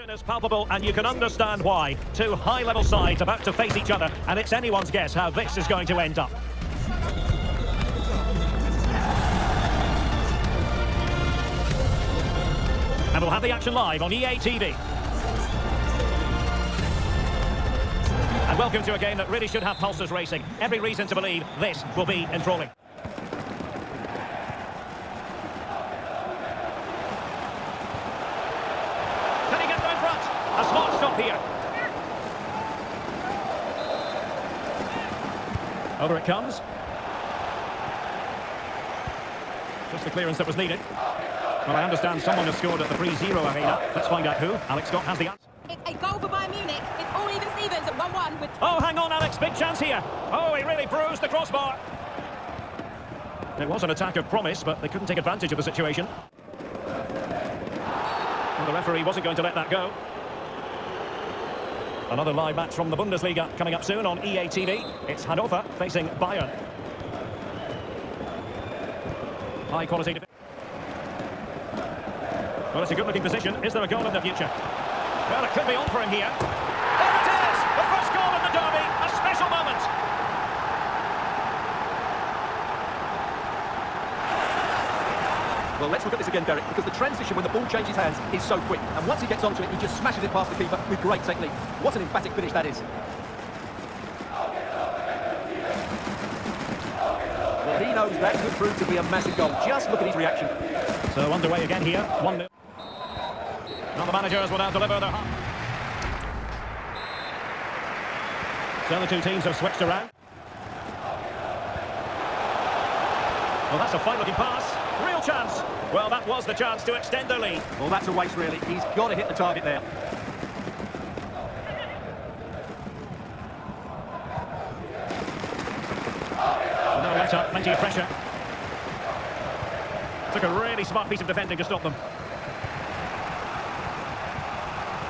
Is palpable, and you can understand why. Two high-level sides about to face each other, and it's anyone's guess how this is going to end up. And we'll have the action live on EA TV. And welcome to a game that really should have pulses racing. Every reason to believe this will be enthralling. A smart stop here. Over it comes. Just the clearance that was needed. Well, I understand someone has scored at the 3-0 arena. Let's find out who. Alex Scott has the answer. It's a goal for Bayern Munich. It's all even Stevens at 1-1 with... Oh, hang on, Alex. Big chance here. Oh, he really bruised the crossbar. It was an attack of promise, but they couldn't take advantage of the situation. And the referee wasn't going to let that go. Another live match from the Bundesliga coming up soon on EA TV. It's Hannover facing Bayern. High quality. Well, it's a good-looking position. Is there a goal in the future? Well, it could be on for him here. There it is! The first goal in the derby. A special moment. Well, let's look at this again, Derek, because the transition when the ball changes hands is so quick. And once he gets onto it, he just smashes it past the keeper with great technique. What an emphatic finish that is. Well, he knows that could prove to be a massive goal. Just look at his reaction. So underway again here. 1-0. Now the managers will now deliver their... So the two teams have switched around. Well, that's a fine-looking pass. Real chance. Well, that was the chance to extend their lead. Well, that's a waste, really. He's got to hit the target there. No let up, plenty of pressure. Took a really smart piece of defending to stop them.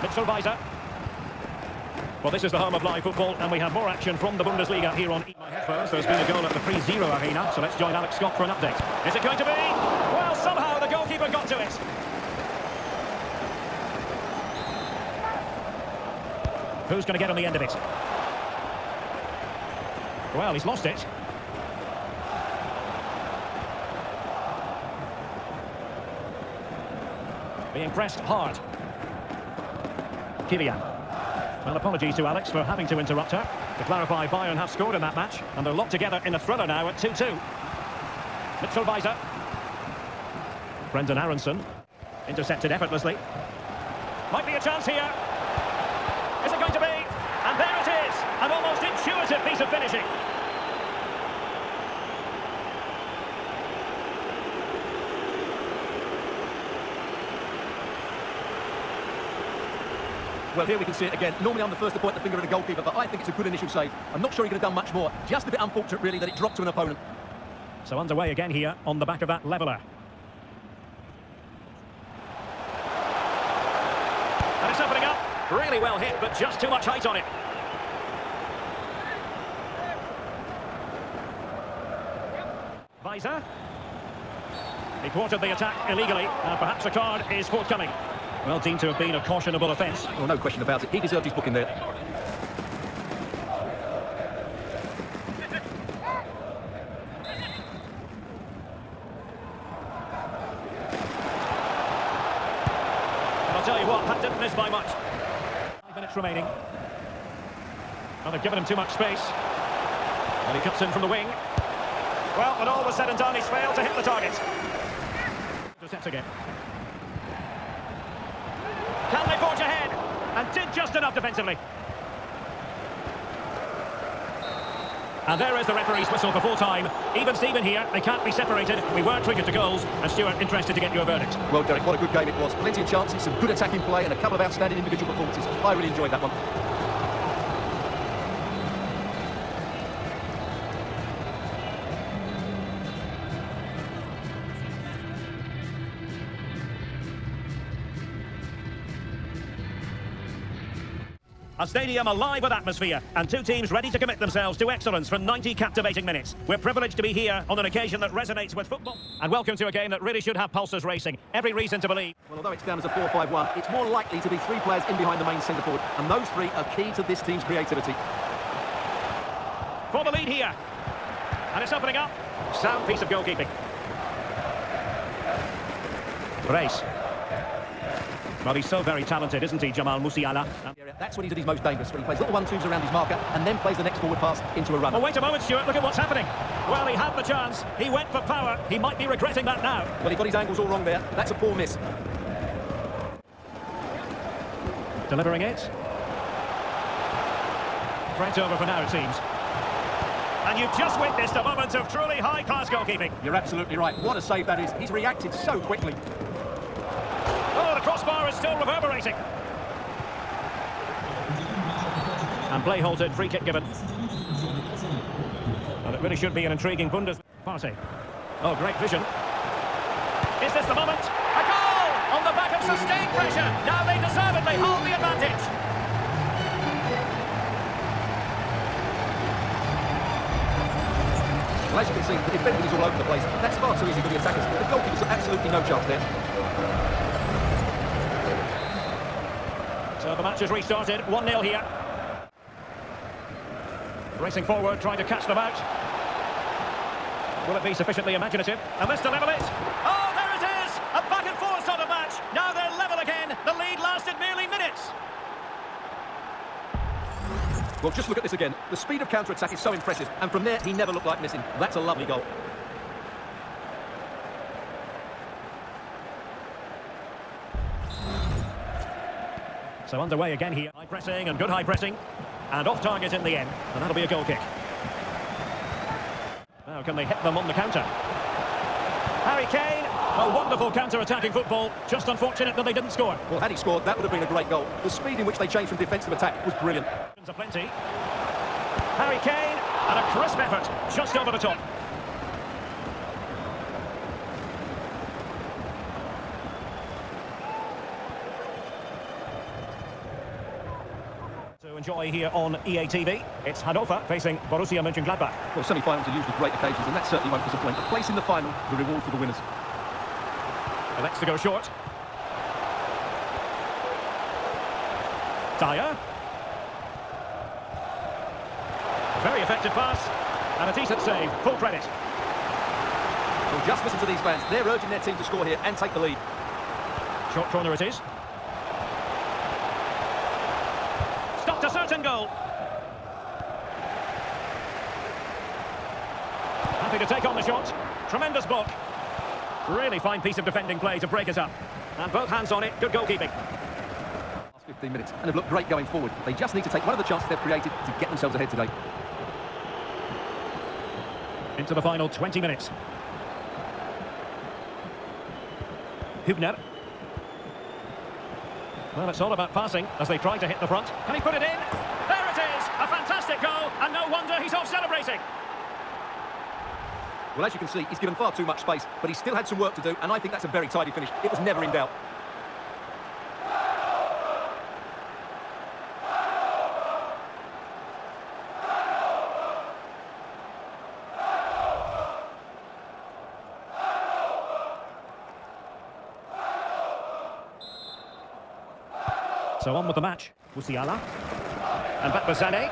Mitchell-Weiser. Well, this is the home of live football, and we have more action from the Bundesliga here on my headphones. There's been a goal at the 3-0 arena, so let's join Alex Scott for an update. Is it going to be? Well, somehow the goalkeeper got to it. Who's going to get on the end of it? Well, he's lost it. Being pressed hard. Kylian. Well, apologies to Alex for having to interrupt her. To clarify, Bayern have scored in that match, and they're locked together in a thriller now at 2-2. Mitchell-Weiser. Brendan Aronson. Intercepted effortlessly. Might be a chance here. Is it going to be? And there it is! An almost intuitive piece of finishing. Well, here we can see it again. Normally I'm the first to point the finger at a goalkeeper, but I think it's a good initial save. I'm not sure he could have done much more. Just a bit unfortunate, really, that it dropped to an opponent. So underway again here on the back of that leveller. And it's opening up. Really well hit, but just too much height on it. Weiser. He thwarted the attack illegally, and perhaps a card is forthcoming. Well, deemed to have been a cautionable offence. Well, no question about it. He deserved his booking there. And I'll tell you what, that didn't miss by much. 5 minutes remaining. Well, they've given him too much space. And he cuts in from the wing. Well, when all was said and done, he's failed to hit the target. Intercepts again. Can they forge ahead? And did just enough defensively. And there is the referee's whistle for full time. Even Steven here, they can't be separated. We were treated to goals. And Stuart, interested to get your verdict. Well, Derek, what a good game it was. Plenty of chances, some good attacking play, and a couple of outstanding individual performances. I really enjoyed that one. A stadium alive with atmosphere, and two teams ready to commit themselves to excellence for 90 captivating minutes. We're privileged to be here on an occasion that resonates with football. And welcome to a game that really should have pulses racing. Every reason to believe. Well, although it's down as a 4-5-1, it's more likely to be three players in behind the main centre forward, and those three are key to this team's creativity. For the lead here. And it's opening up. Sound piece of goalkeeping. Brace. Well, he's so very talented, isn't he, Jamal Musiala? That's when he's at his most dangerous, when he plays little 1-2s around his marker and then plays the next forward pass into a run. Oh, wait a moment, Stuart, look at what's happening. Well, he had the chance, he went for power, he might be regretting that now. Well, he got his angles all wrong there, that's a poor miss. Delivering it. Threat over for now, it seems. And you've just witnessed a moment of truly high-class goalkeeping. You're absolutely right, what a save that is. He's reacted so quickly. Oh, the crossbar is still reverberating. And play halted, free kick given. And it really should be an intriguing Bundesliga party. Oh, great vision. Is this the moment? A goal! On the back of sustained pressure. Now they deservedly hold the advantage. Well, as you can see, the defending is all over the place. That's far too easy for the attackers. The goalkeeper's got absolutely no chance there. So the match has restarted, 1-0 here. Racing forward, trying to catch them out. Will it be sufficiently imaginative? And this to level it. Oh, there it is! A back and forth sort of match. Now they're level again. The lead lasted merely minutes. Well, just look at this again. The speed of counter-attack is so impressive, and from there, he never looked like missing. That's a lovely goal. So underway again here. High pressing and good high pressing. And off target in the end. And that'll be a goal kick. Now can they hit them on the counter? Harry Kane. A wonderful counter-attacking football. Just unfortunate that they didn't score. Well, had he scored, that would have been a great goal. The speed in which they changed from defence to attack was brilliant. Plenty. Harry Kane. And a crisp effort. Just over the top. Enjoy here on EA TV. It's Hannover facing Borussia Mönchengladbach. Well, semi-finals are usually great occasions, and that certainly won't disappoint. A place in the final, the reward for the winners. Elects to go short. Dyer. Very effective pass. And a decent save. Full credit. Well, just listen to these fans. They're urging their team to score here and take the lead. Short corner it is. A certain goal. Happy to take on the shot. Tremendous block. Really fine piece of defending play to break us up. And both hands on it. Good goalkeeping. Last 15 minutes and have looked great going forward. They just need to take one of the chances they've created to get themselves ahead today. Into the final 20 minutes. Hübner. Well, it's all about passing as they try to hit the front. Can he put it in? There it is! A fantastic goal, and no wonder he's off celebrating. Well, as you can see, he's given far too much space, but he still had some work to do, and I think that's a very tidy finish. It was never in doubt. So on with the match. Musiala. And back with Sané.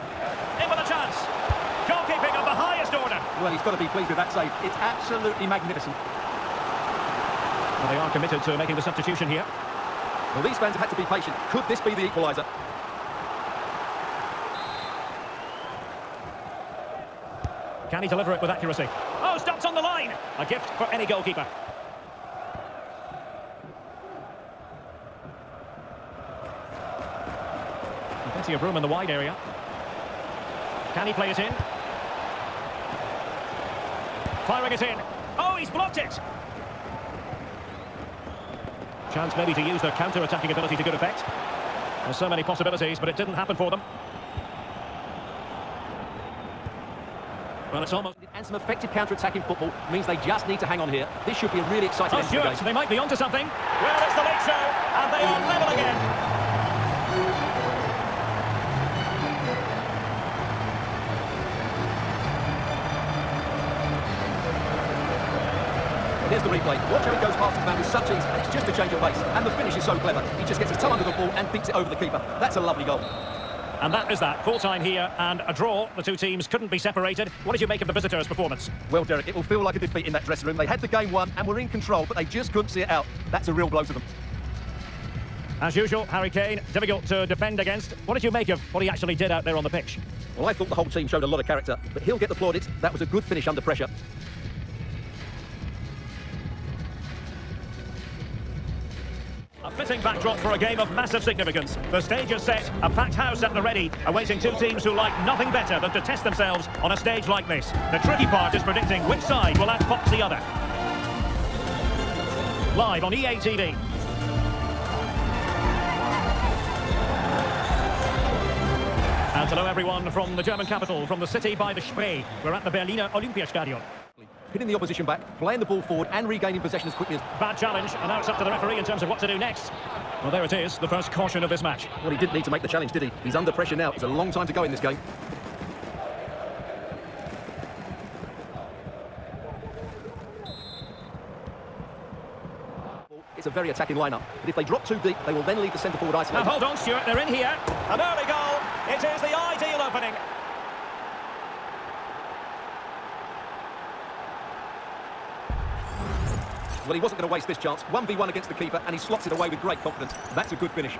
In with a chance. Goalkeeping of the highest order. Well, he's got to be pleased with that save. It's absolutely magnificent. Well, they are committed to making the substitution here. Well, these fans have had to be patient. Could this be the equaliser? Can he deliver it with accuracy? Oh, stops on the line. A gift for any goalkeeper. Plenty of room in the wide area. Can he play it in? Firing it in. Oh, he's blocked it! Chance maybe to use their counter-attacking ability to good effect. There's so many possibilities, but it didn't happen for them. Well, it's almost... And some effective counter-attacking football means they just need to hang on here. This should be a really exciting end to the game. They might be onto something. Well, it's the late show, and they are level again. the replay. Watch how he goes past his man with such ease, and it's just a change of pace. And the finish is so clever. He just gets his toe under the ball and beats it over the keeper. That's a lovely goal. And that is that. Full time here and a draw. The two teams couldn't be separated. What did you make of the visitors' performance? Well, Derek, it will feel like a defeat in that dressing room. They had the game won and were in control, but they just couldn't see it out. That's a real blow to them. As usual, Harry Kane, difficult to defend against. What did you make of what he actually did out there on the pitch? Well, I thought the whole team showed a lot of character, but he'll get the plaudits. That was a good finish under pressure. A fitting backdrop for a game of massive significance. The stage is set, a packed house at the ready, awaiting two teams who like nothing better than to test themselves on a stage like this. The tricky part is predicting which side will outfox the other. Live on EA TV. And hello everyone from the German capital, from the city by the Spree. We're at the Berliner Olympiastadion. Hitting the opposition back, playing the ball forward and regaining possession as quickly as... Bad challenge, and now it's up to the referee in terms of what to do next. Well, there it is, the first caution of this match. Well, he didn't need to make the challenge, did he? He's under pressure now. It's a long time to go in this game. It's a very attacking lineup, but if they drop too deep, they will then leave the centre forward isolated. Now hold on, Stuart, they're in here. An early goal. It is the ideal opening. Well, he wasn't going to waste this chance. 1v1 against the keeper, and he slots it away with great confidence. That's a good finish.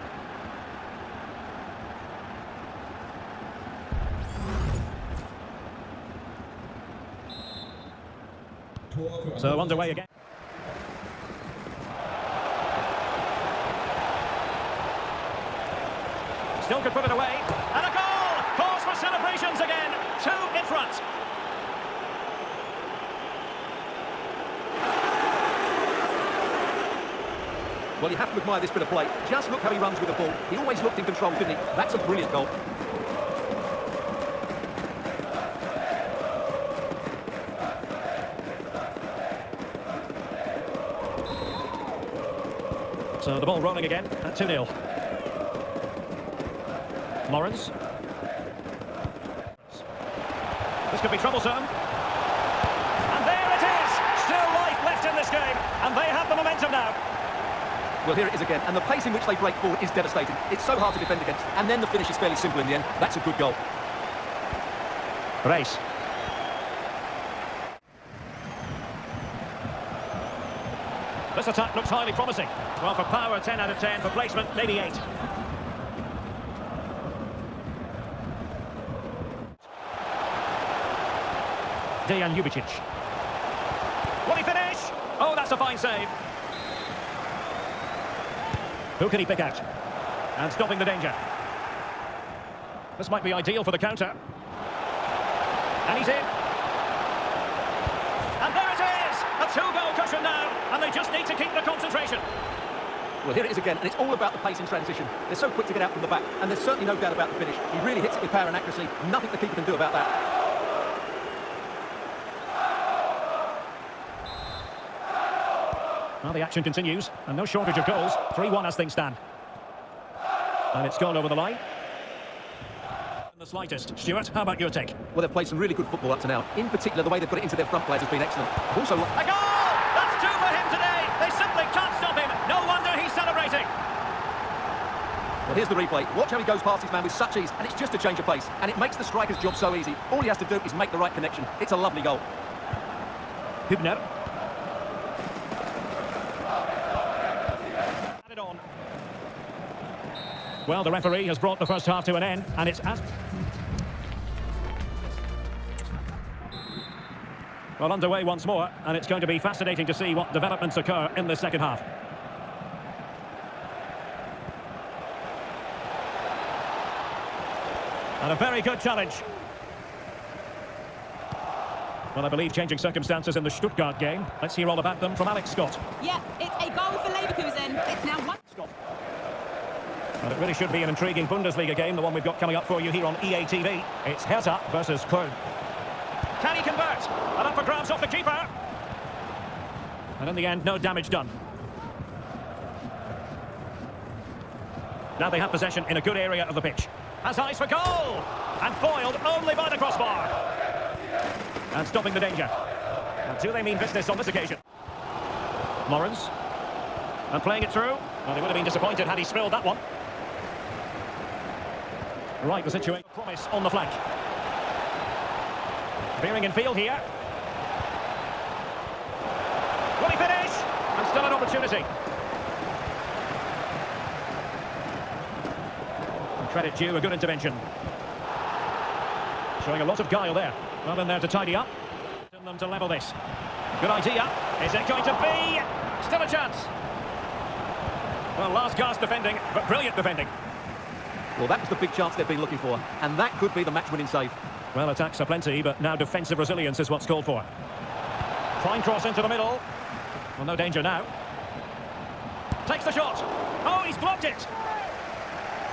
So underway again. Still could put it away. And a goal! Cause for celebrations again. Two in front. Well, you have to admire this bit of play. Just look how he runs with the ball. He always looked in control, didn't he? That's a brilliant goal. So the ball rolling again at 2-0. Lawrence. This could be troublesome. And there it is! Still life left in this game. And they have the momentum now. Well, here it is again, and the pace in which they break forward is devastating. It's so hard to defend against, and then the finish is fairly simple in the end. That's a good goal. Race. This attack looks highly promising. Well, for power, 10 out of 10. For placement, maybe 8. Dejan Ljubicic. Will he finish? Oh, that's a fine save. Who can he pick out? And stopping the danger. This might be ideal for the counter. And he's in. And there it is! A 2-goal cushion now, and they just need to keep the concentration. Well, here it is again, and it's all about the pace in transition. They're so quick to get out from the back, and there's certainly no doubt about the finish. He really hits it with power and accuracy. Nothing the keeper can do about that. Well, the action continues, and no shortage of goals. 3-1 as things stand. And it's gone over the line. The slightest. Stuart, how about your take? Well, they've played some really good football up to now. In particular, the way they've got it into their front players has been excellent. Also, a goal! That's 2 for him today! They simply can't stop him. No wonder he's celebrating. Well, here's the replay. Watch how he goes past his man with such ease, and it's just a change of pace. And it makes the striker's job so easy. All he has to do is make the right connection. It's a lovely goal. Hübner. Well, the referee has brought the first half to an end, and it's as... Well, underway once more, and it's going to be fascinating to see what developments occur in the second half. And a very good challenge. Well, I believe changing circumstances in the Stuttgart game. Let's hear all about them from Alex Scott. Yeah, it's a goal for Leverkusen. It's now 1. Scott. Well, it really should be an intriguing Bundesliga game, the one we've got coming up for you here on EA TV. It's Hertha versus Köln. Can he convert? And up for grabs off the keeper. And in the end, no damage done. Now they have possession in a good area of the pitch. Has eyes for goal! And foiled only by the crossbar. And stopping the danger. And do they mean business on this occasion? Lawrence. And playing it through. Well, they would have been disappointed had he spilled that one. Right, the situation. Promise on the flank. Veering in field here. Will he finish? And still an opportunity. And credit due, a good intervention. Showing a lot of guile there. Well in there to tidy up. And them to level this. Good idea. Is it going to be? Still a chance. Well, last gasp defending, but brilliant defending. Well, that was the big chance they've been looking for, and that could be the match-winning save. Well, attacks are plenty, but now defensive resilience is what's called for. Fine cross into the middle. Well, no danger now. Takes the shot. Oh, he's blocked it.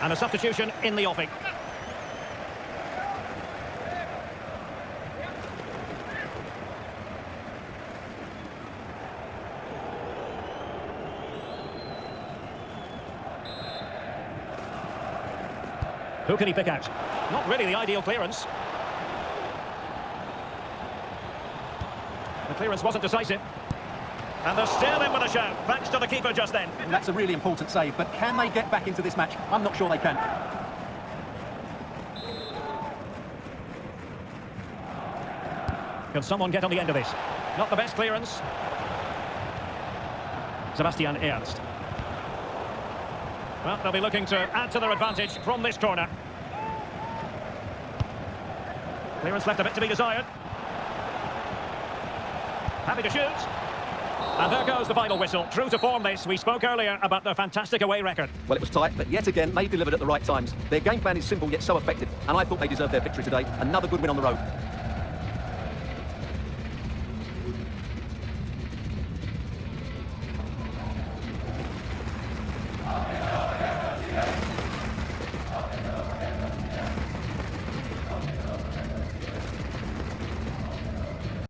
And a substitution in the offing. Who can he pick out? Not really the ideal clearance. The clearance wasn't decisive. And they're still in with a shout, thanks to the keeper just then. And that's a really important save, but can they get back into this match? I'm not sure they can. Can someone get on the end of this? Not the best clearance. Sebastian Ernst. Well, they'll be looking to add to their advantage from this corner. Clearance left a bit to be desired. Happy to shoot. And there goes the final whistle. True to form this. We spoke earlier about their fantastic away record. Well, it was tight, but yet again, they delivered at the right times. Their game plan is simple yet so effective, and I thought they deserved their victory today. Another good win on the road.